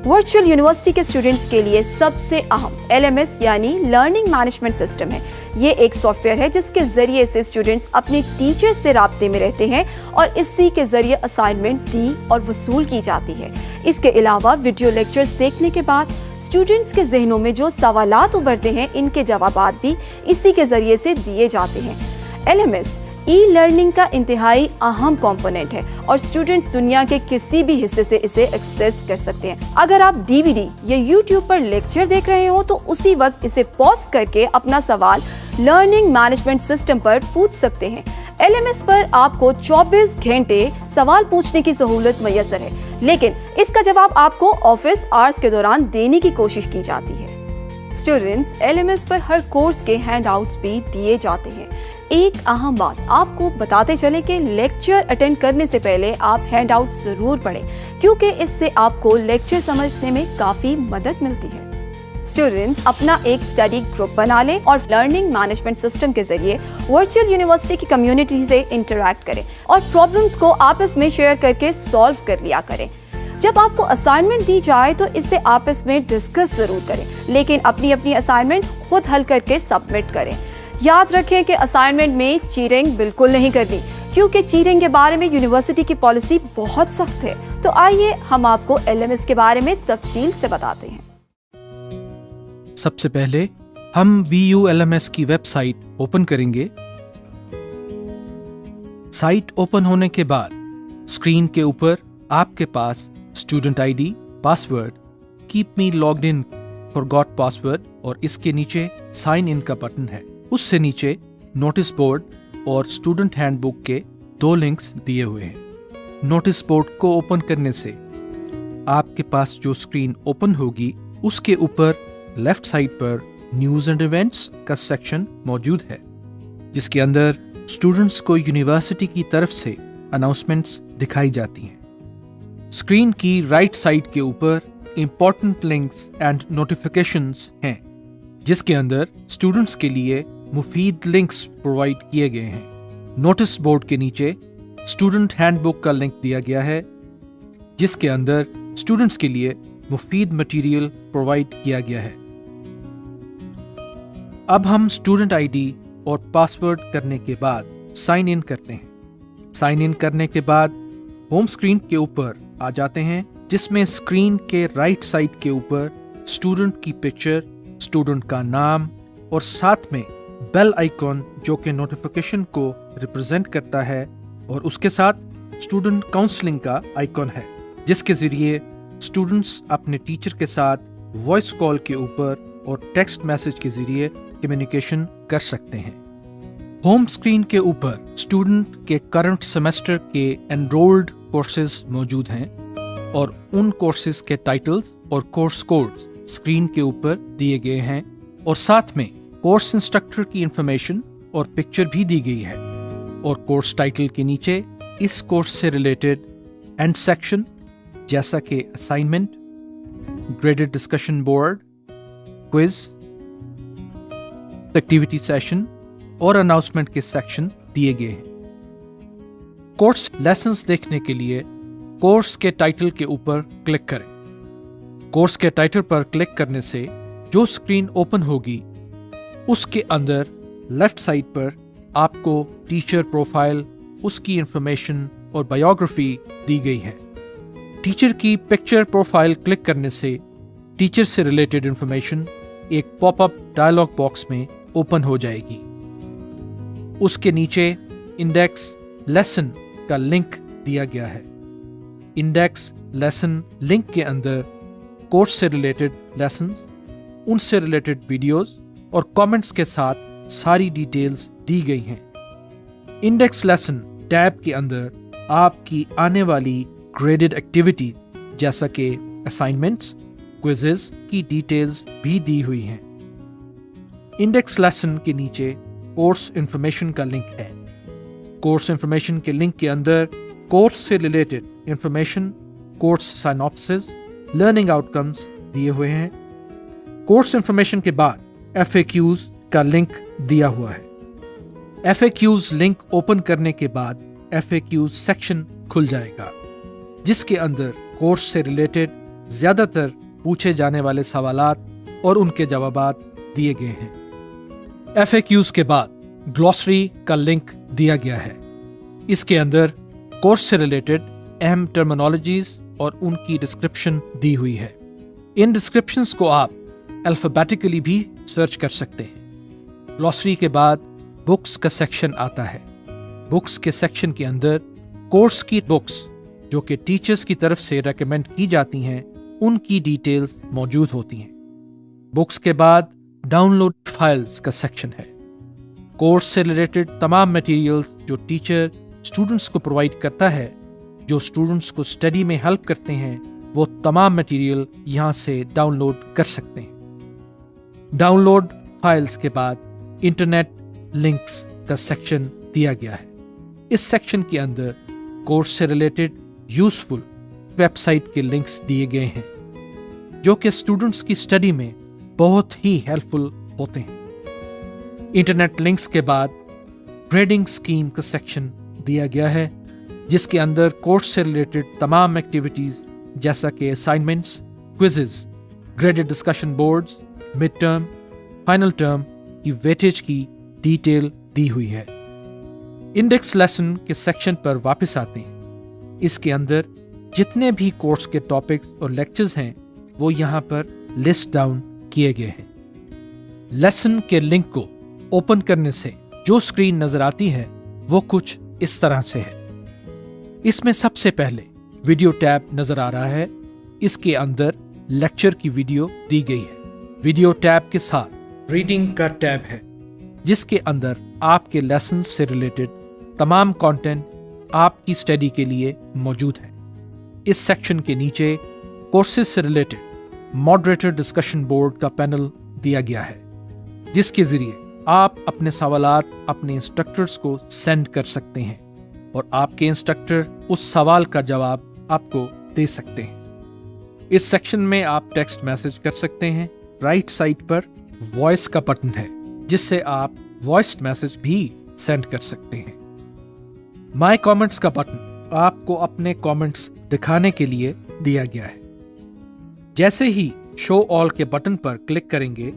Virtual university के students के लिए सबसे अहम LMS यानी लर्निंग मैनेजमेंट सिस्टम है। ये एक सॉफ्टवेयर है जिसके जरिए से स्टूडेंट्स अपने टीचर से राब्ते में रहते हैं और इसी के जरिए असाइनमेंट दी और वसूल की जाती है। इसके अलावा वीडियो लेक्चर्स देखने के बाद स्टूडेंट्स के जहनों में जो सवालात उभरते हैं, इनके जवाबात भी इसी के जरिए से दिए जाते हैं। LMS ई-लर्निंग का इंतहाई अहम कंपोनेंट है और स्टूडेंट्स दुनिया के किसी भी हिस्से से इसे एक्सेस कर सकते हैं। अगर आप DVD या YouTube पर लेक्चर देख रहे हो तो उसी वक्त इसे पॉज करके अपना सवाल लर्निंग मैनेजमेंट सिस्टम पर पूछ सकते हैं। LMS पर आपको 24 घंटे सवाल पूछने की सहूलत मैसर है, लेकिन इसका जवाब आपको ऑफिस आवर्स के दौरान देने की कोशिश की जाती है। स्टूडेंट्स LMS पर हर कोर्स के हैंडआउट्स भी दिए जाते हैं। एक अहम बात आपको बताते चले कि लेक्चर अटेंड करने से पहले आप हैंडआउट जरूर पढ़ें, क्योंकि इससे आपको लेक्चर समझने में काफी मदद मिलती है। स्टूडेंट्स अपना एक स्टडी ग्रुप बना लें और लर्निंग मैनेजमेंट सिस्टम के जरिए वर्चुअल यूनिवर्सिटी की कम्युनिटी से इंटरैक्ट करें और प्रॉब्लम्स को आपस में शेयर करके सॉल्व कर लिया करें। जब आपको असाइनमेंट दी जाए तो इसे आपस में डिस्कस जरूर करें, लेकिन अपनी अपनी असाइनमेंट खुद हल करके सबमिट करें। याद रखें कि असाइनमेंट में चीटिंग बिल्कुल नहीं करनी, क्योंकि चीटिंग के बारे में यूनिवर्सिटी की पॉलिसी बहुत सख्त है। तो आइए हम आपको LMS के बारे में तफसील से बताते हैं। सबसे पहले हम VU LMS की वेबसाइट ओपन करेंगे। साइट ओपन होने के बाद स्क्रीन के ऊपर आपके पास student ID, password, keep me logged in, forgot password और इसके नीचे साइन इन का बटन है। उससे नीचे नोटिस बोर्ड और स्टूडेंट हैंडबुक के 2 लिंक्स दिए हुए हैं। नोटिस बोर्ड को ओपन करने से आपके पास जो स्क्रीन ओपन होगी उसके ऊपर लेफ्ट साइड पर न्यूज़ एंड इवेंट्स का सेक्शन मौजूद है, जिसके अंदर स्टूडेंट्स को यूनिवर्सिटी की तरफ से अनाउंसमेंट्स दिखाई जाती हैं। स्क्रीन की राइट साइड के ऊपर इंपॉर्टेंट लिंक्स एंड नोटिफिकेशंस हैं, जिसके अंदर स्टूडेंट्स के लिए मुफीद लिंक्स प्रोवाइड किए गए हैं। नोटिस बोर्ड के नीचे स्टूडेंट हैंडबुक का लिंक दिया गया है, जिसके अंदर स्टूडेंट्स के लिए मुफीद मटेरियल प्रोवाइड किया गया है। अब हम स्टूडेंट ID और पासवर्ड करने के बाद साइन इन करते हैं। साइन इन करने के बाद होम स्क्रीन के ऊपर आ जाते हैं, जिसमें स्क्रीन के राइट साइड के ऊपर स्टूडेंट की पिक्चर, स्टूडेंट का नाम और साथ में बेल आइकॉन जो कि नोटिफिकेशन को रिप्रेजेंट करता है, और उसके साथ स्टूडेंट काउंसलिंग का आइकॉन है, जिसके जरिए स्टूडेंट्स अपने टीचर के साथ वॉइस कॉल के ऊपर और टेक्स्ट मैसेज के जरिए कम्युनिकेशन कर सकते हैं। होम स्क्रीन के ऊपर स्टूडेंट के करंट सेमेस्टर के एनरोल्ड कोर्सेज मौजूद हैं और उन कोर्सेज के टाइटल्स और कोर्स कोड्स स्क्रीन के ऊपर दिए गए हैं, और साथ में कोर्स इंस्ट्रक्टर की इंफॉर्मेशन और पिक्चर भी दी गई है। और कोर्स टाइटल के नीचे इस कोर्स से रिलेटेड एंड सेक्शन जैसा कि assignment, graded discussion board, quiz, activity session और अनाउंसमेंट के सेक्शन दिए गए हैं। कोर्स लेसन्स देखने के लिए कोर्स के टाइटल के ऊपर क्लिक करें। कोर्स के टाइटल पर क्लिक करने से जो स्क्रीन ओपन होगी उसके अंदर लेफ्ट साइड पर आपको टीचर प्रोफाइल, उसकी इंफॉर्मेशन और बायोग्राफी दी गई है। टीचर की पिक्चर प्रोफाइल क्लिक करने से टीचर से रिलेटेड इंफॉर्मेशन एक पॉपअप डायलॉग बॉक्स में ओपन हो जाएगी। उसके नीचे इंडेक्स लेसन का लिंक दिया गया है। इंडेक्स लेसन लिंक के अंदर कोर्स से रिलेटेड लेसन्स, उनसे रिलेटेड वीडियोस और कमेंट्स के साथ सारी डिटेल्स दी गई हैं। इंडेक्स लेसन टैब के अंदर आपकी आने वाली ग्रेडेड एक्टिविटीज जैसा कि असाइनमेंट्स, क्विजेस की डिटेल्स भी दी हुई हैं। इंडेक्स लेसन के नीचे कोर्स इंफॉर्मेशन का लिंक है। कोर्स इंफॉर्मेशन के लिंक के अंदर कोर्स से related information, course synopsis, learning outcomes दिए हुए हैं। कोर्स इंफॉर्मेशन के बाद FAQs का लिंक दिया हुआ है। FAQs लिंक ओपन करने के बाद FAQs सेक्शन खुल जाएगा, जिसके अंदर कोर्स से रिलेटेड ज़्यादातर पूछे जाने वाले सवालात और उनके जवाबात दिए गए हैं। FAQs के बाद ग्लॉसरी का लिंक दिया गया है। इसके अंदर कोर्स से रिलेटेड अहम टर्मिनोलॉजीज और उनकी डिस्क्रिप्शन दी हुई है। इन डिस्क्रिप्शंस को आप अल्फाबेटिकली भी सर्च कर सकते हैं। ग्लॉसरी के बाद बुक्स का सेक्शन आता है। बुक्स के सेक्शन के अंदर कोर्स की बुक्स जो कि टीचर्स की तरफ से रेकमेंड की जाती हैं उनकी डिटेल्स मौजूद होती हैं। बुक्स के बाद डाउनलोड फाइल्स का सेक्शन है। कोर्स से रिलेटेड तमाम मटेरियल्स जो टीचर स्टूडेंट्स को प्रोवाइड करता है, जो स्टूडेंट्स को स्टडी में हेल्प करते हैं, वो तमाम मटेरियल यहाँ से डाउनलोड कर सकते हैं। डाउनलोड फाइल्स के बाद इंटरनेट लिंक्स का सेक्शन दिया गया है। इस सेक्शन के अंदर कोर्स से रिलेटेड यूजफुल वेबसाइट के लिंक्स दिए गए हैं जो कि स्टूडेंट्स की स्टडी में बहुत ही हेल्पफुल होते हैं। इंटरनेट लिंक्स के बाद ग्रेडिंग स्कीम का सेक्शन दिया गया है जिसके अंदर कोर्स से रिलेटेड तमाम एक्टिविटीज जैसा कि assignments, quizzes, graded discussion boards, mid term, final term की वेटेज की डिटेल दी हुई है। इंडेक्स लेसन के सेक्शन पर वापस आते हैं। इसके अंदर जितने भी कोर्स के टॉपिक्स और लेक्चर्स हैं वो यहाँ पर लिस्ट डाउन किए गए हैं। लेसन के लिंक को ओपन करने से जो स्क्रीन नजर आती है वो कुछ इस तरह से है। इसमें सबसे पहले वीडियो टैब नजर आ रहा है। इसके अंदर लेक्चर की वीडियो दी गई है। वीडियो टैब के साथ रीडिंग का टैब है जिसके अंदर आपके लेसन से रिलेटेड तमाम कंटेंट आपकी स्टडी के लिए मौजूद है। इस सेक्शन के नीचे कोर्सेज से रिलेटेड मॉडरेटर डिस्कशन बोर्ड का पैनल दिया गया है जिसके जरिए आप अपने सवालात अपने इंस्ट्रक्टर्स को सेंड कर सकते हैं और आपके इंस्ट्रक्टर उस सवाल का जवाब आपको दे सकते हैं। इस सेक्शन में आप टेक्स्ट मैसेज कर सकते हैं। राइट साइड पर वॉइस का बटन है जिससे आप वॉइस मैसेज भी सेंड कर सकते हैं। माय कमेंट्स का बटन आपको अपने कमेंट्स दिखाने के लिए दिया गया है। जैसे ही शो ऑल के बटन पर क्लिक करेंगे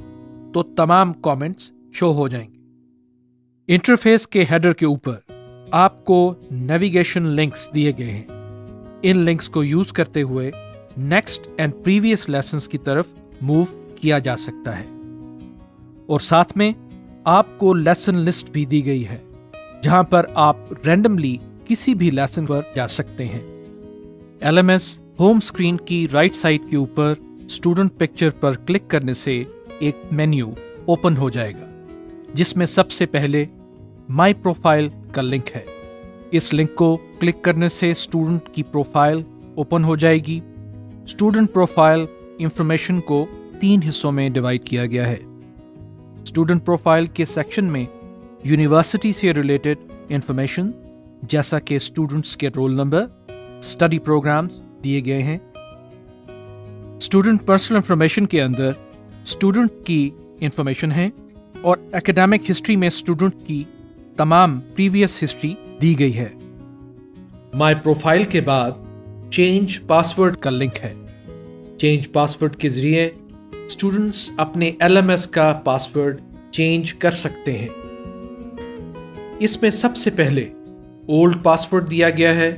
तो तमाम कमेंट्स शो हो जाएंगे। इंटरफेस के हेडर के ऊपर आपको नेविगेशन लिंक्स दिए गए हैं। इन लिंक्स को यूज करते हुए नेक्स्ट एंड प्रीवियस लेसन्स की तरफ मूव किया जा सकता है और साथ में आपको लेसन लिस्ट भी दी गई है जहां पर आप रैंडमली किसी भी लेसन पर जा सकते हैं। LMS होम स्क्रीन की राइट साइड के ऊपर स्टूडेंट पिक्चर पर क्लिक करने से एक मेन्यू ओपन हो जाएगा जिसमें सबसे पहले माय प्रोफाइल का लिंक है। इस लिंक को क्लिक करने से स्टूडेंट की प्रोफाइल ओपन हो जाएगी। स्टूडेंट प्रोफाइल इंफॉर्मेशन को 3 हिस्सों में डिवाइड किया गया है। स्टूडेंट प्रोफाइल के सेक्शन में यूनिवर्सिटी से रिलेटेड इंफॉर्मेशन जैसा कि स्टूडेंट्स के रोल नंबर, स्टडी प्रोग्राम्स दिए गए हैं। स्टूडेंट पर्सनल इंफॉर्मेशन के अंदर स्टूडेंट की इंफॉर्मेशन है और एकेडमिक हिस्ट्री में स्टूडेंट की तमाम प्रीवियस हिस्ट्री दी गई है। माय प्रोफाइल के बाद चेंज पासवर्ड का लिंक है। चेंज पासवर्ड के जरिए स्टूडेंट्स अपने LMS का पासवर्ड चेंज कर सकते हैं। इसमें सबसे पहले ओल्ड पासवर्ड दिया गया है।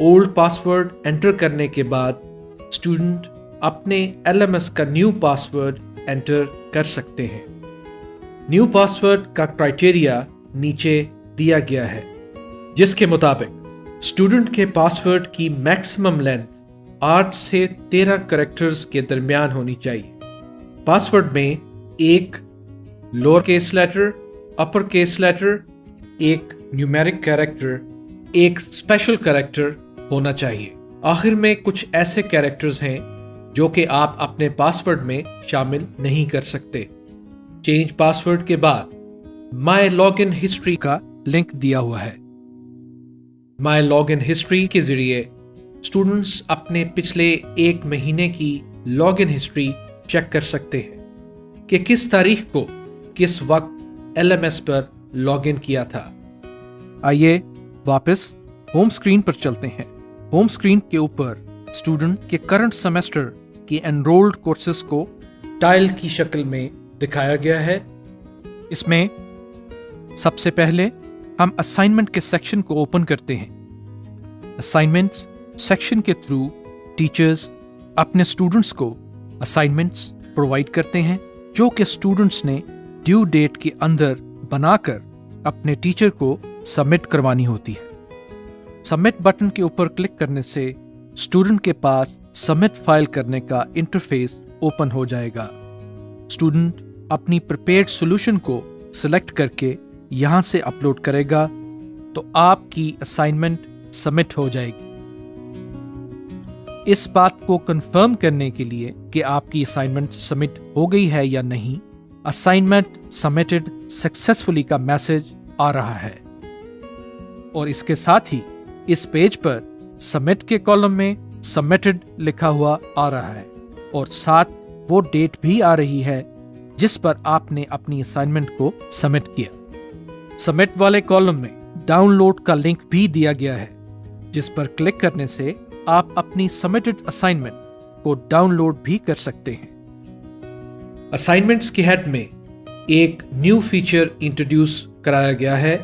ओल्ड पासवर्ड एंटर करने के बाद स्टूडेंट अपने LMS का न्यू पासवर्ड एंटर कर सकते हैं। न्यू पासवर्ड का क्राइटेरिया नीचे दिया गया है जिसके मुताबिक स्टूडेंट के पासवर्ड की मैक्सिमम लेंथ 8 से 13 कैरेक्टर्स के दरमियान होनी चाहिए। पासवर्ड में एक lower case letter, upper case letter, एक न्यूमेरिक कैरेक्टर, एक स्पेशल कैरेक्टर होना चाहिए। आखिर में कुछ ऐसे कैरेक्टर्स हैं जो कि आप अपने पासवर्ड में शामिल नहीं कर सकते। चेंज पासवर्ड के बाद माय लॉगिन हिस्ट्री का लिंक दिया हुआ है। माय लॉगिन हिस्ट्री के जरिए स्टूडेंट्स अपने पिछले 1 महीने की लॉगिन हिस्ट्री चेक कर सकते हैं कि किस तारीख को किस वक्त LMS पर लॉगिन किया था। आइए वापस होम स्क्रीन पर चलते हैं। होम स्क्रीन के ऊपर स्टूडेंट के करंट सेमेस्टर कि एनरोल्ड कोर्सेज को टाइल की शक्ल में दिखाया गया है। इसमें सबसे पहले हम असाइनमेंट के सेक्शन को ओपन करते हैं। असाइनमेंट्स सेक्शन के थ्रू टीचर्स अपने स्टूडेंट्स को असाइनमेंट्स प्रोवाइड करते हैं जो कि स्टूडेंट्स ने ड्यू डेट के अंदर बनाकर अपने टीचर को सबमिट करवानी होती है। सबमिट बटन के ऊपर क्लिक करने से स्टूडेंट के पास सबमिट फाइल करने का इंटरफेस ओपन हो जाएगा। स्टूडेंट अपनी प्रिपेयर्ड सॉल्यूशन को सिलेक्ट करके यहाँ से अपलोड करेगा तो आपकी असाइनमेंट सबमिट हो जाएगी। इस बात को कंफर्म करने के लिए कि आपकी असाइनमेंट सबमिट हो गई है या नहीं, असाइनमेंट सबमिटेड सक्सेसफुली का मैसेज आ रहा है और इसके साथ ही इस पेज पर सबमिट के कॉलम में सबमिटेड लिखा हुआ आ रहा है और साथ वो डेट भी आ रही है जिस पर आपने अपनी असाइनमेंट को सबमिट किया। सबमिट वाले कॉलम में डाउनलोड का लिंक भी दिया गया है जिस पर क्लिक करने से आप अपनी सबमिटेड असाइनमेंट को डाउनलोड भी कर सकते हैं। असाइनमेंट्स के हेड में एक न्यू फीचर इंट्रोड्यूस कराया गया है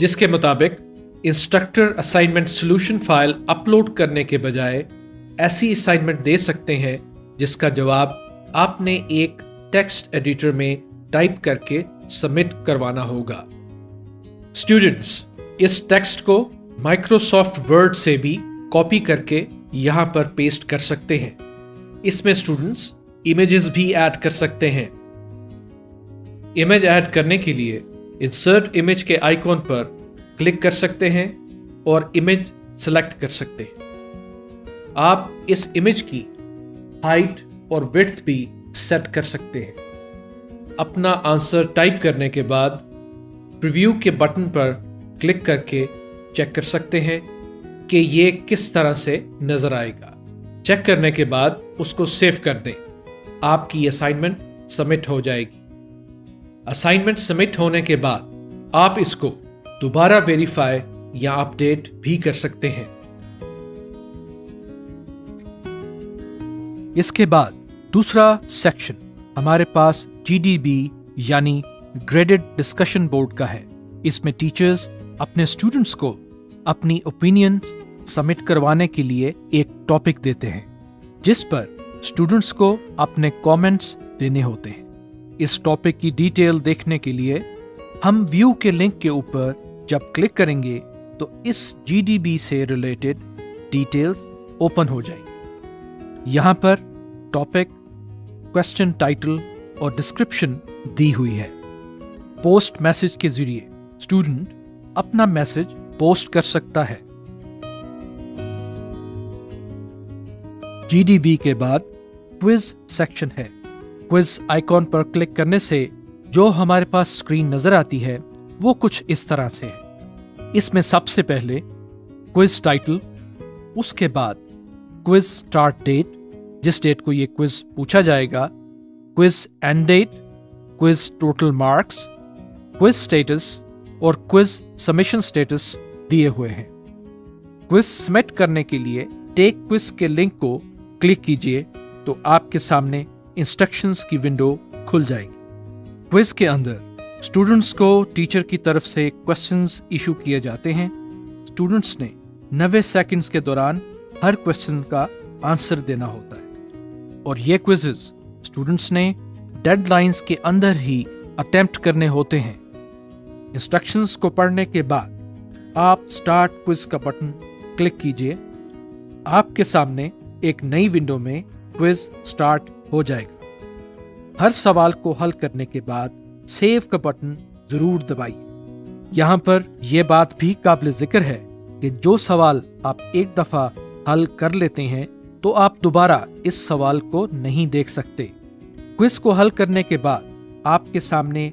जिसके मुताबिक instructor assignment solution file upload करने के बजाय ऐसी असाइनमेंट दे सकते हैं जिसका जवाब आपने एक टेक्स्ट एडिटर में टाइप करके सबमिट करवाना होगा। स्टूडेंट्स इस टेक्स्ट को माइक्रोसॉफ्ट वर्ड से भी कॉपी करके यहाँ पर पेस्ट कर सकते हैं। इसमें स्टूडेंट्स इमेजेस भी ऐड कर सकते हैं। इमेज ऐड करने के लिए इंसर्ट इमेज के आइकॉन पर क्लिक कर सकते हैं और इमेज सेलेक्ट कर सकते हैं। आप इस इमेज की हाइट और विड्थ भी सेट कर सकते हैं। अपना आंसर टाइप करने के बाद प्रीव्यू के बटन पर क्लिक करके चेक कर सकते हैं कि ये किस तरह से नजर आएगा। चेक करने के बाद उसको सेव कर दें। आपकी असाइनमेंट सबमिट हो जाएगी। असाइनमेंट सबमिट होने के बाद आप इसको दोबारा वेरीफाई या अपडेट भी कर सकते हैं। इसके बाद दूसरा सेक्शन हमारे पास GDB यानी ग्रेडेड डिस्कशन बोर्ड का है। इसमें टीचर्स अपने स्टूडेंट्स को अपनी ओपिनियन सबमिट करवाने के लिए एक टॉपिक देते हैं जिस पर स्टूडेंट्स को अपने कमेंट्स देने होते हैं। इस टॉपिक की डिटेल देखने के लिए हम व्यू के लिंक के ऊपर जब क्लिक करेंगे तो इस GDB से रिलेटेड डिटेल्स ओपन हो जाएंगी। यहाँ पर टॉपिक, क्वेश्चन टाइटल और डिस्क्रिप्शन दी हुई है। पोस्ट मैसेज के जरिए स्टूडेंट अपना मैसेज पोस्ट कर सकता है। GDB के बाद क्विज सेक्शन है। क्विज आइकॉन पर क्लिक करने से जो हमारे पास स्क्रीन नजर आती है वो कुछ इस तरह से है। इसमें सबसे पहले क्विज टाइटल, उसके बाद क्विज स्टार्ट डेट जिस डेट को ये क्विज पूछा जाएगा, quiz end date, quiz total marks, quiz status और क्विज सबमिशन स्टेटस दिए हुए हैं। क्विज सबमिट करने के लिए टेक क्विज के लिंक को क्लिक कीजिए तो आपके सामने इंस्ट्रक्शंस की विंडो खुल जाएगी। क्विज के अंदर स्टूडेंट्स को टीचर की तरफ से क्वेश्चंस इशू किए जाते हैं। स्टूडेंट्स ने 90 सेकंड्स के दौरान हर क्वेश्चन का आंसर देना होता है और ये क्विजेस स्टूडेंट्स ने डेडलाइंस के अंदर ही अटेम्प्ट करने होते हैं। इंस्ट्रक्शंस को पढ़ने के बाद आप स्टार्ट क्विज का बटन क्लिक कीजिए। आपके सामने एक नई विंडो में क्विज स्टार्ट हो जाएगा। हर सवाल को हल करने के बाद सेव का बटन जरूर दबाइए। यहाँ पर यह बात भी काबिल जिक्र है कि जो सवाल आप एक दफा हल कर लेते हैं तो आप दोबारा इस सवाल को नहीं देख सकते। क्विज को हल करने के बाद आपके सामने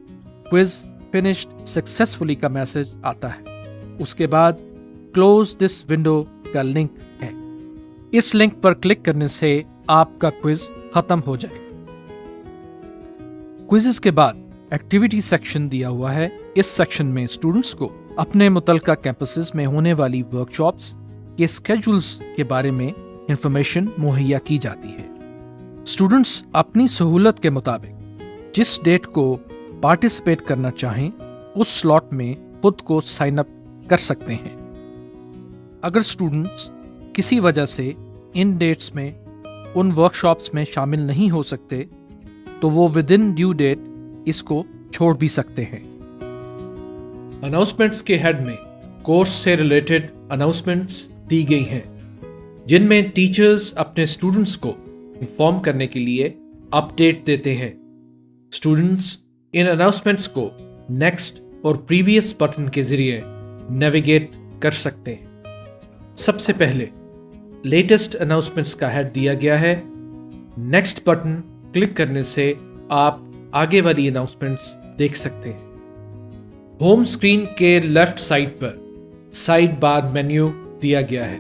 क्विज फिनिश्ड सक्सेसफुली का मैसेज आता है। उसके बाद क्लोज दिस विंडो का लिंक है। इस लिंक पर क्लिक करने से आपका क्विज खत्म हो जाएगा। क्विज़ेस के बाद एक्टिविटी सेक्शन दिया हुआ है। इस सेक्शन में स्टूडेंट्स को अपने मुतलका कैंपसेस में होने वाली वर्कशॉप्स के स्केड्यूल्स के बारे में इंफॉर्मेशन मुहैया की जाती है। स्टूडेंट्स अपनी सहूलत के मुताबिक जिस डेट को पार्टिसिपेट करना चाहें उस स्लॉट में खुद को साइन अप कर सकते हैं। अगर स्टूडेंट्स किसी वजह से इन डेट्स में उन वर्कशॉप्स में शामिल नहीं हो सकते तो वो विद इन ड्यू डेट इसको छोड़ भी सकते हैं। अनाउंसमेंट्स के हेड में कोर्स से रिलेटेड अनाउंसमेंट्स दी गई हैं जिनमें टीचर्स अपने स्टूडेंट्स को इन्फॉर्म करने के लिए अपडेट देते हैं। स्टूडेंट्स इन अनाउंसमेंट्स को नेक्स्ट और प्रीवियस बटन के जरिए नेविगेट कर सकते हैं। सबसे पहले लेटेस्ट अनाउंसमेंट्स का हेड दिया गया है। नेक्स्ट बटन क्लिक करने से आप आगे वाली अनाउंसमेंट्स देख सकते हैं। होम स्क्रीन के लेफ्ट साइड पर साइड बार मेन्यू दिया गया है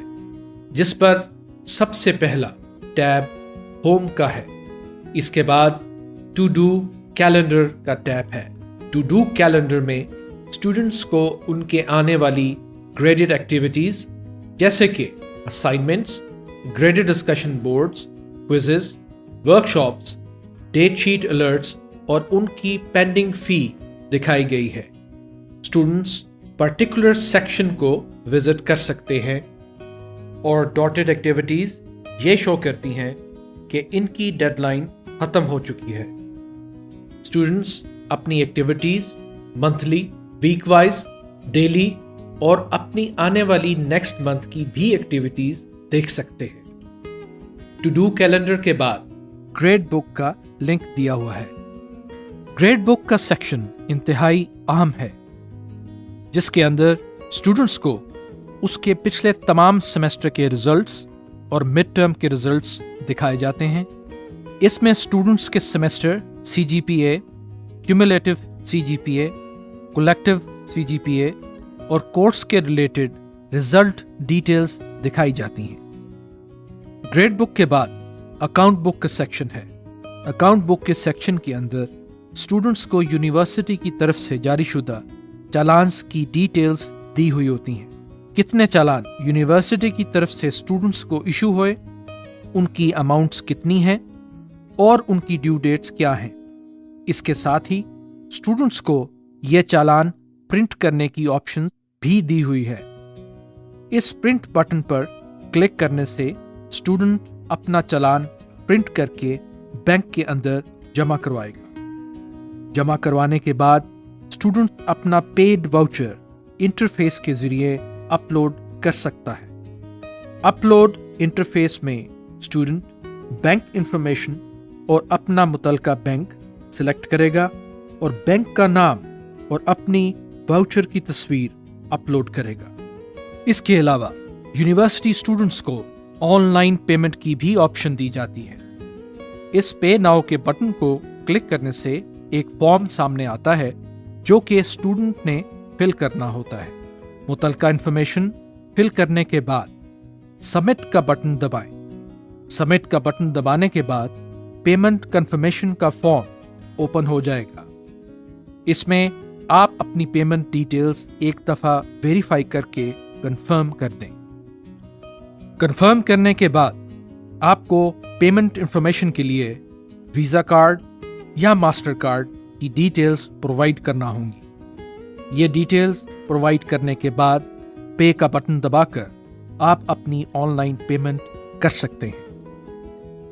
जिस पर सबसे पहला टैब होम का है। इसके बाद टू डू कैलेंडर का टैब है। टू डू कैलेंडर में स्टूडेंट्स को उनके आने वाली ग्रेडेड एक्टिविटीज जैसे कि assignments, graded discussion boards, quizzes, workshops, date sheet alerts और उनकी पेंडिंग फी दिखाई गई है। स्टूडेंट्स पर्टिकुलर सेक्शन को विजिट कर सकते हैं और डॉटेड एक्टिविटीज ये शो करती हैं कि इनकी डेडलाइन खत्म हो चुकी है। स्टूडेंट्स अपनी activities monthly, week wise, daily और अपनी आने वाली नेक्स्ट मंथ की भी एक्टिविटीज देख सकते हैं। टू डू कैलेंडर के बाद ग्रेड बुक का लिंक दिया हुआ है। ग्रेड बुक का सेक्शन इंतहाई अहम है जिसके अंदर स्टूडेंट्स को उसके पिछले तमाम सेमेस्टर के रिजल्ट्स और मिड टर्म के रिजल्ट्स दिखाए जाते हैं। इसमें स्टूडेंट्स के semester CGPA, cumulative CGPA, collective CGPA और कोर्स के रिलेटेड रिजल्ट डिटेल्स दिखाई जाती हैं। ग्रेड बुक के बाद अकाउंट बुक का सेक्शन है। अकाउंट बुक के सेक्शन के अंदर स्टूडेंट्स को यूनिवर्सिटी की तरफ से जारी शुदा चालान्स की डिटेल्स दी हुई होती हैं। कितने चालान यूनिवर्सिटी की तरफ से स्टूडेंट्स को इशू हुए, उनकी अमाउंट्स कितनी हैं और उनकी ड्यू डेट्स क्या हैं। इसके साथ ही स्टूडेंट्स को यह चालान प्रिंट करने की ऑप्शन भी दी हुई है। इस प्रिंट बटन पर क्लिक करने से स्टूडेंट अपना चालान प्रिंट करके बैंक के अंदर जमा करवाएगा। जमा करवाने के बाद स्टूडेंट अपना पेड वाउचर इंटरफेस के जरिए अपलोड कर सकता है। अपलोड इंटरफेस में स्टूडेंट बैंक इंफॉर्मेशन और अपना मुतलका बैंक सिलेक्ट करेगा और बैंक का नाम और अपनी वाउचर की तस्वीर अपलोड करेगा। इसके अलावा यूनिवर्सिटी स्टूडेंट्स को ऑनलाइन पेमेंट की भी ऑप्शन दी जाती है। इस पे नाउ के बटन को क्लिक करने से एक फॉर्म सामने आता है जो कि स्टूडेंट ने फिल करना होता है। मुतलका इंफॉर्मेशन फिल करने के बाद सबमिट का बटन दबाएं। सबमिट का बटन दबाने के बाद पेमेंट कंफर्मेशन का फॉर्म ओपन हो जाएगा। इसमें आप अपनी पेमेंट डिटेल्स एक दफा वेरीफाई करके कंफर्म कर दें। कंफर्म करने के बाद आपको पेमेंट इंफॉर्मेशन के लिए वीज़ा कार्ड या मास्टर कार्ड की डिटेल्स प्रोवाइड करना होंगी। ये डिटेल्स प्रोवाइड करने के बाद पे का बटन दबाकर आप अपनी ऑनलाइन पेमेंट कर सकते हैं।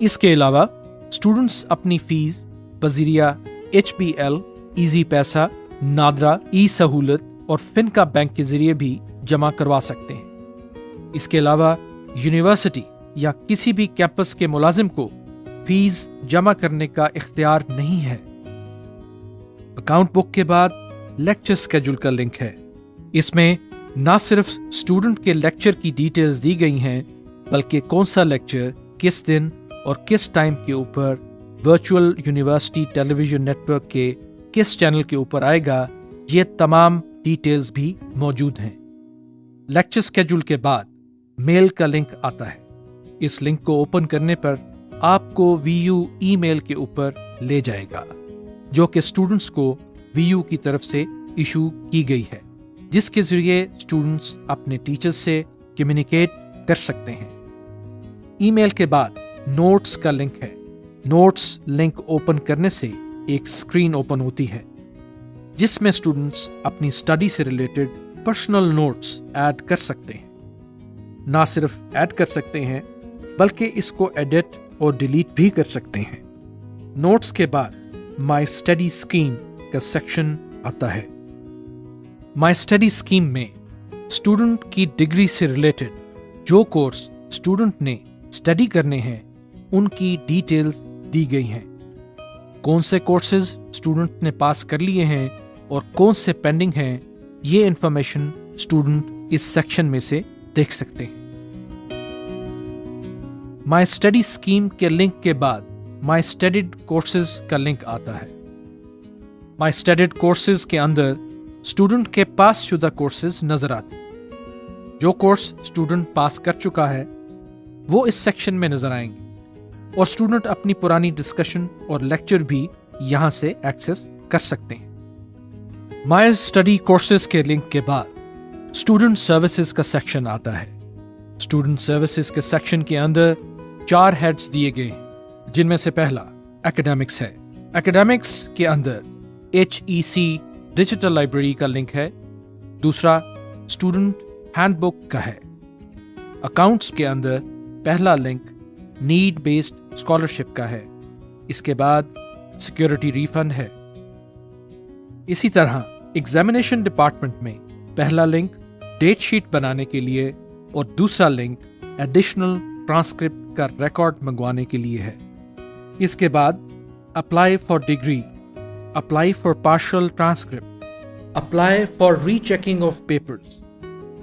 इसके अलावा स्टूडेंट्स अपनी फीस बज़रिया HBL, इजी पैसा, नादरा, ई सहूलत और फिनका बैंक के जरिए भी जमा करवा सकते हैं। इसके अलावा यूनिवर्सिटी या किसी भी कैंपस के मुलाजिम को फीस जमा करने का इख्तियार नहीं है। अकाउंट बुक के बाद लेक्चर स्केड्यूल का लिंक है। इसमें ना सिर्फ स्टूडेंट के लेक्चर की डिटेल्स दी गई हैं बल्कि कौन सा लेक्चर किस दिन और किस टाइम के ऊपर वर्चुअल यूनिवर्सिटी टेलीविजन नेटवर्क के किस चैनल के ऊपर आएगा, ये तमाम डिटेल्स भी मौजूद हैं। लेक्चर स्केड्यूल के बाद मेल का लिंक आता है। इस लिंक को ओपन करने पर आपको VU ईमेल के ऊपर ले जाएगा जो कि स्टूडेंट्स को VU की तरफ से इशू की गई है, जिसके जरिए स्टूडेंट्स अपने टीचर्स से कम्युनिकेट कर सकते हैं। ईमेल के बाद नोट्स का लिंक है। नोट्स लिंक ओपन करने से एक स्क्रीन ओपन होती है जिसमें स्टूडेंट्स अपनी स्टडी से रिलेटेड पर्सनल नोट्स ऐड कर सकते हैं। ना सिर्फ ऐड कर सकते हैं बल्कि इसको एडिट और डिलीट भी कर सकते हैं। नोट्स के बाद माई स्टडी स्कीम का सेक्शन आता है। माई स्टडी स्कीम में स्टूडेंट की डिग्री से रिलेटेड जो कोर्स स्टूडेंट ने स्टडी करने हैं उनकी डिटेल्स दी गई हैं। कौन से कोर्सेज स्टूडेंट ने पास कर लिए हैं और कौन से पेंडिंग हैं, ये इंफॉर्मेशन स्टूडेंट इस सेक्शन में से देख सकते हैं। माई स्टडी स्कीम के लिंक के बाद माई स्टडीड कोर्सेज का लिंक आता है। माई स्टडीड कोर्सेज के अंदर स्टूडेंट के पास शुदा कोर्सेज नजर आते हैं। जो कोर्स स्टूडेंट पास कर चुका है वो इस सेक्शन में नजर आएंगे और स्टूडेंट अपनी पुरानी डिस्कशन और लेक्चर भी यहां से एक्सेस कर सकते हैं। माई स्टडी कोर्सेज के लिंक के बाद स्टूडेंट सर्विसेज का सेक्शन आता है। स्टूडेंट सर्विसेज के सेक्शन के अंदर 4 हेड्स दिए गए हैं जिनमें से पहला एकेडमिक्स है। एकेडमिक्स के अंदर HEC डिजिटल लाइब्रेरी का लिंक है। दूसरा स्टूडेंट हैंडबुक का है। अकाउंट्स के अंदर पहला लिंक नीड बेस्ड स्कॉलरशिप का है। इसके बाद सिक्योरिटी रिफंड है। इसी तरह एग्जामिनेशन डिपार्टमेंट में पहला लिंक डेट शीट बनाने के लिए और दूसरा लिंक एडिशनल ट्रांसक्रिप्ट का रिकॉर्ड मंगवाने के लिए है। इसके बाद apply for degree, apply for partial transcript, apply for rechecking of papers,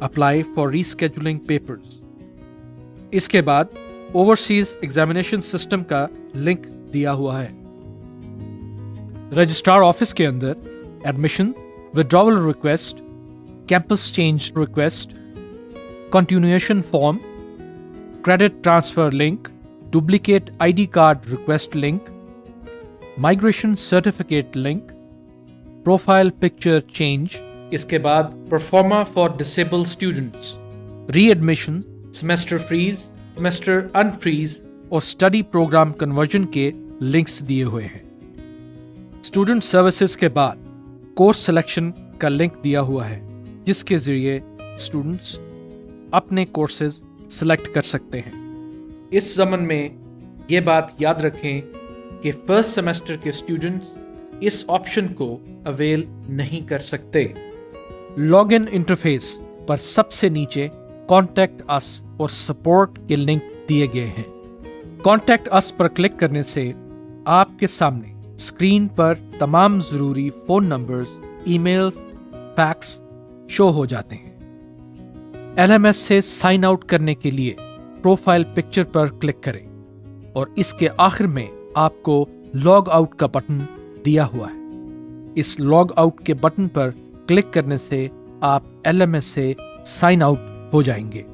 apply for rescheduling papers. इसके बाद ओवरसीज एग्जामिनेशन सिस्टम का लिंक दिया हुआ है। रजिस्ट्रार ऑफिस के अंदर admission, withdrawal request, campus change request, continuation form, credit transfer link, duplicate ID card request link, migration certificate link, profile picture change. इसके बाद pro forma for disabled students, readmission, semester freeze, semester unfreeze और study programme conversion के links दिए हुए हैं। Student services के बाद course selection का लिंक दिया हुआ है जिसके जरिए स्टूडेंट्स अपने कोर्सेज सिलेक्ट कर सकते हैं। इस ज़मन में ये बात याद रखें कि फर्स्ट सेमेस्टर के स्टूडेंट्स इस ऑप्शन को अवेल नहीं कर सकते। लॉगिन इंटरफेस पर सबसे नीचे कॉन्टैक्ट अस और सपोर्ट के लिंक दिए गए हैं। कॉन्टैक्ट अस पर क्लिक करने से आपके सामने स्क्रीन पर तमाम ज़रूरी phone numbers, emails, fax show हो जाते हैं। LMS से साइन आउट करने के लिए प्रोफाइल पिक्चर पर क्लिक करें और इसके आखिर में आपको लॉग आउट का बटन दिया हुआ है। इस लॉग आउट के बटन पर क्लिक करने से आप LMS से साइन आउट हो जाएंगे।